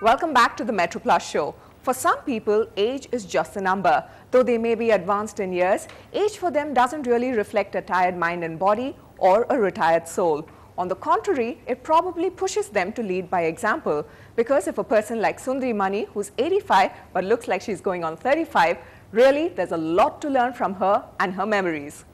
Welcome back to the Metrolplus show. For some people, age is just a number. Though they may be advanced in years, age for them doesn't really reflect a tired mind and body or a retired soul. On the contrary, it probably pushes them to lead by example. Because if a person like Sundari Mani, who's 85 but looks like she's going on 35, really there's a lot to learn from her and her memories.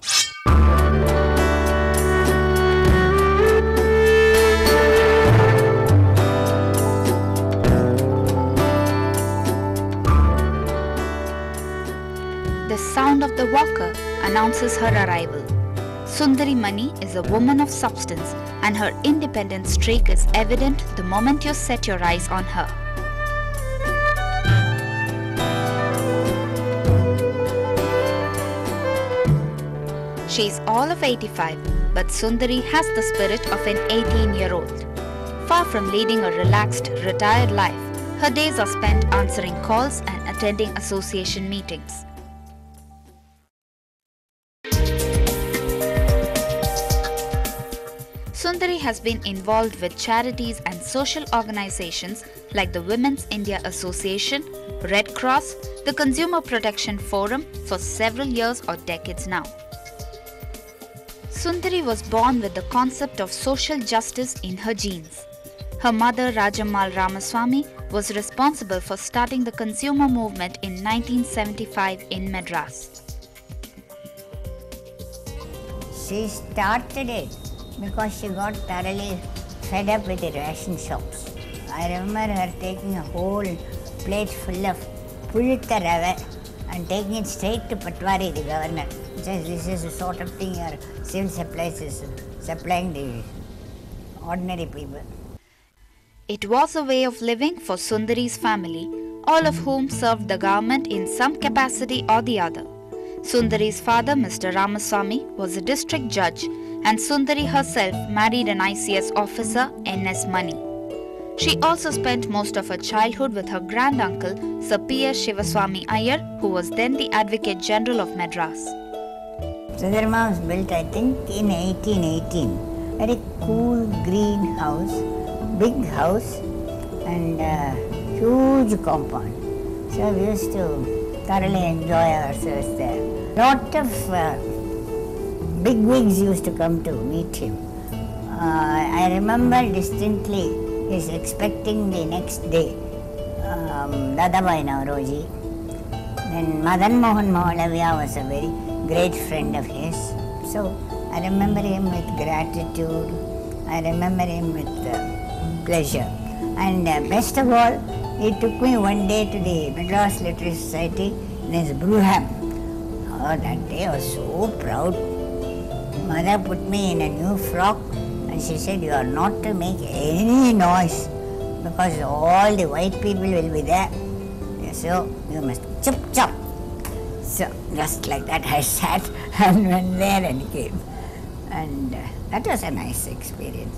The sound of the walker announces her arrival. Sundari Mani is a woman of substance, and her independent streak is evident the moment you set your eyes on her. She is all of 85, but Sundari has the spirit of an 18-year-old. Far from leading a relaxed, retired life, her days are spent answering calls and attending association meetings. Sundari has been involved with charities and social organizations like the Women's India Association, Red Cross, the Consumer Protection Forum for several years or decades now. Sundari was born with the concept of social justice in her genes. Her mother Rajammal Ramaswamy was responsible for starting the consumer movement in 1975 in Madras. She started it because she got thoroughly fed up with the ration shops. I remember her taking a whole plate full of pulka rava and taking it straight to Patwari, the governor. Says this is the sort of thing your civil supplies is supplying the ordinary people. It was a way of living for Sundari's family, all of whom served the government in some capacity or the other. Sundari's father, Mr. Ramaswamy, was a district judge, and Sundari herself married an ICS officer, N.S. Mani. She also spent most of her childhood with her granduncle, Sir P.S. Shivaswamy Iyer, who was then the Advocate General of Madras. Sundarma was built, I think, in 1818. Very cool green house, big house, and huge compound. So we used to thoroughly enjoy ourselves there. Lot of big wigs used to come to meet him. I remember distinctly he's expecting the next day Dadabhai Nauroji. Then Madan Mohan Mahalavya was a very great friend of his. So I remember him with gratitude. I remember him with pleasure. And best of all, he took me one day to the Madras Literary Society in his Brewham. Oh, that day I was so proud. Mother put me in a new frock and she said, you are not to make any noise because all the white people will be there. So you must chop chop. So just like that I sat and went there and came. And that was a nice experience.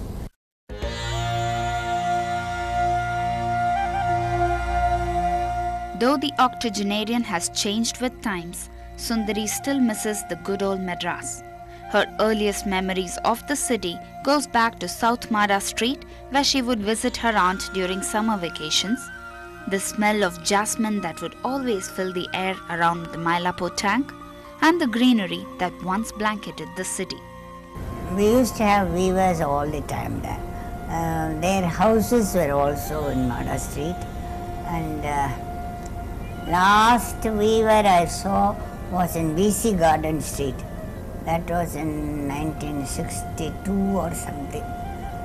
Though the octogenarian has changed with times, Sundari still misses the good old Madras. Her earliest memories of the city goes back to South Mara Street, where she would visit her aunt during summer vacations. The smell of jasmine that would always fill the air around the Mylapore tank, and the greenery that once blanketed the city. We used to have weavers all the time there. Their houses were also in Mara Street, and last weaver I saw was in BC Garden Street. That was in 1962 or something.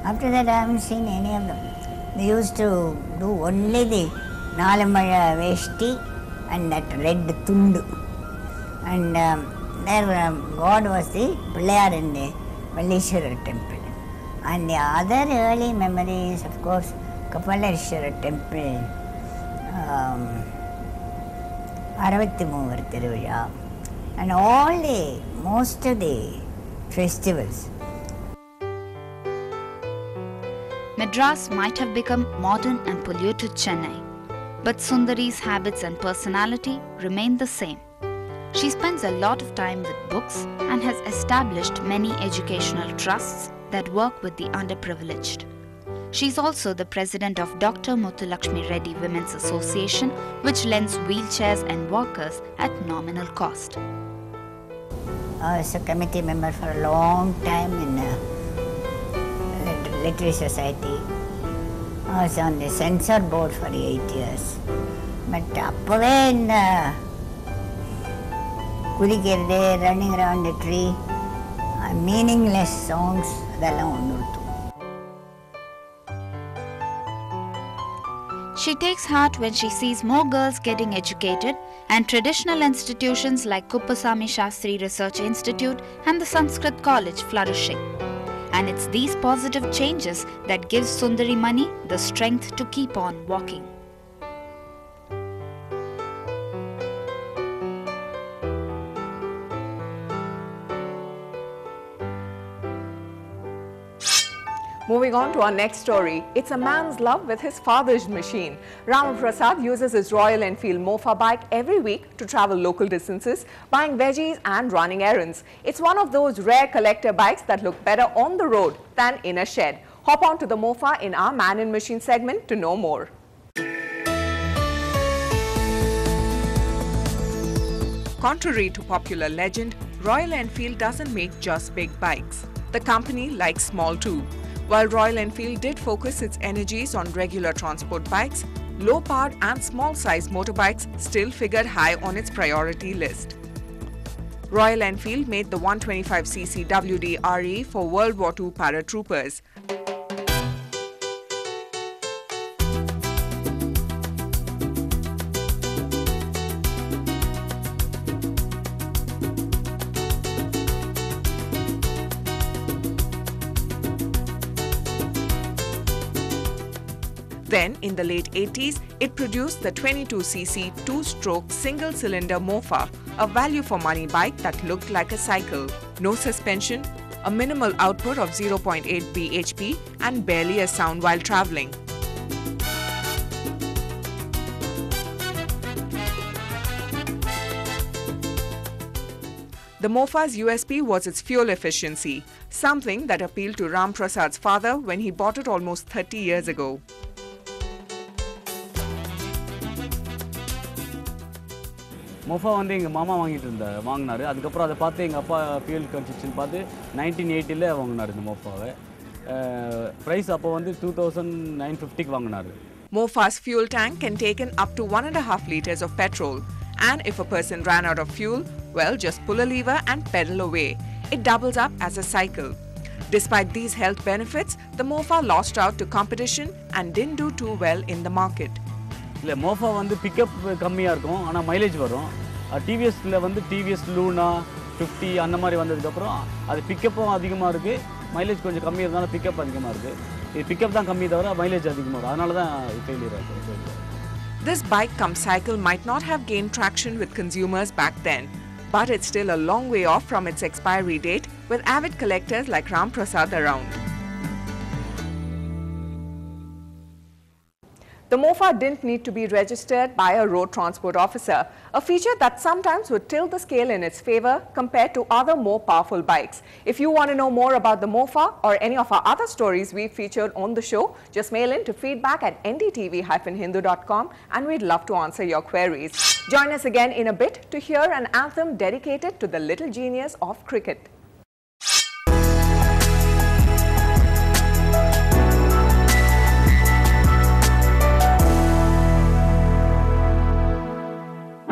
After that I haven't seen any of them. They used to do only the Nalamaya Veshti and that red Tundu. And their god was the Pillayar in the Malleshwara temple. And the other early memories, of course, Kapaleshwara temple, Aravathimuvar Thiruvizha, and most of the festivals. Madras might have become modern and polluted Chennai, but Sundari's habits and personality remain the same. She spends a lot of time with books and has established many educational trusts that work with the underprivileged. She is also the president of Dr. Muthulakshmi Reddy Women's Association, which lends wheelchairs and walkers at nominal cost. I was a committee member for a long time in Literary Society. I was on the censor board for 8 years. But appove in Kudikirde, running around the tree, meaningless songs, adella onnurthu. She takes heart when she sees more girls getting educated and traditional institutions like Kuppasamy Shastri Research Institute and the Sanskrit College flourishing. And it's these positive changes that gives Sundari Mani the strength to keep on walking. Moving on to our next story, it's a man's love with his father's machine. Ramaprasad uses his Royal Enfield Mofa bike every week to travel local distances, buying veggies and running errands. It's one of those rare collector bikes that look better on the road than in a shed. Hop on to the Mofa in our Man and Machine segment to know more. Contrary to popular legend, Royal Enfield doesn't make just big bikes. The company likes small too. While Royal Enfield did focus its energies on regular transport bikes, low-powered and small-sized motorbikes still figured high on its priority list. Royal Enfield made the 125cc WD RE for World War II paratroopers. Then, in the late 80s, it produced the 22cc two-stroke single-cylinder Mofa, a value-for-money bike that looked like a cycle. No suspension, a minimal output of 0.8 bhp and barely a sound while traveling. The Mofa's USP was its fuel efficiency, something that appealed to Ram Prasad's father when he bought it almost 30 years ago. மோஃபா வந்து எங்கள் மாமா வாங்கினார். அதுக்கப்புறம் அதை பார்த்து எங்கள் அப்பா fuel consumption பார்த்து 1980 வாங்கினார் இந்த மோஃபாவை. ப்ரைஸ் அப்போ வந்து 2950 வாங்கினார். Mofa's fuel tank can take in up to 1.5 liters of petrol. And if a person ran out of fuel, well, just pull a lever and pedal away. It doubles up as a cycle. Despite these health benefits, the Mofa lost out to competition and didn't do too well in the market. இல்லை மோஃபா வந்து pickup கம்மியாக இருக்கும், ஆனால் mileage வரும். டிவிஎஸில் வந்து TVS Luna 50 அந்த மாதிரி வந்ததுக்கப்புறம் அது பிக்கப்பும் அதிகமாக இருக்குது, மைலேஜ் கொஞ்சம் கம்மியாக இருந்தாலும் பிக்கப் அதிகமாக இருக்குது. இது பிக்கப் தான் கம்மி தவிர மைலேஜ் அதிகமாக வரும், அதனால தான் ஃபெயிலியர் ஆகுது. This bike cum cycle might not have gained traction with consumers back then, but it's still a long way off from its expiry date with avid collectors like Ram Prasad around. The Mofa didn't need to be registered by a road transport officer, a feature that sometimes would tilt the scale in its favor compared to other more powerful bikes. If you want to know more about the Mofa or any of our other stories we've featured on the show, just mail in to feedback@ndtv-hindu.com and we'd love to answer your queries. Join us again in a bit to hear an anthem dedicated to the little genius of cricket.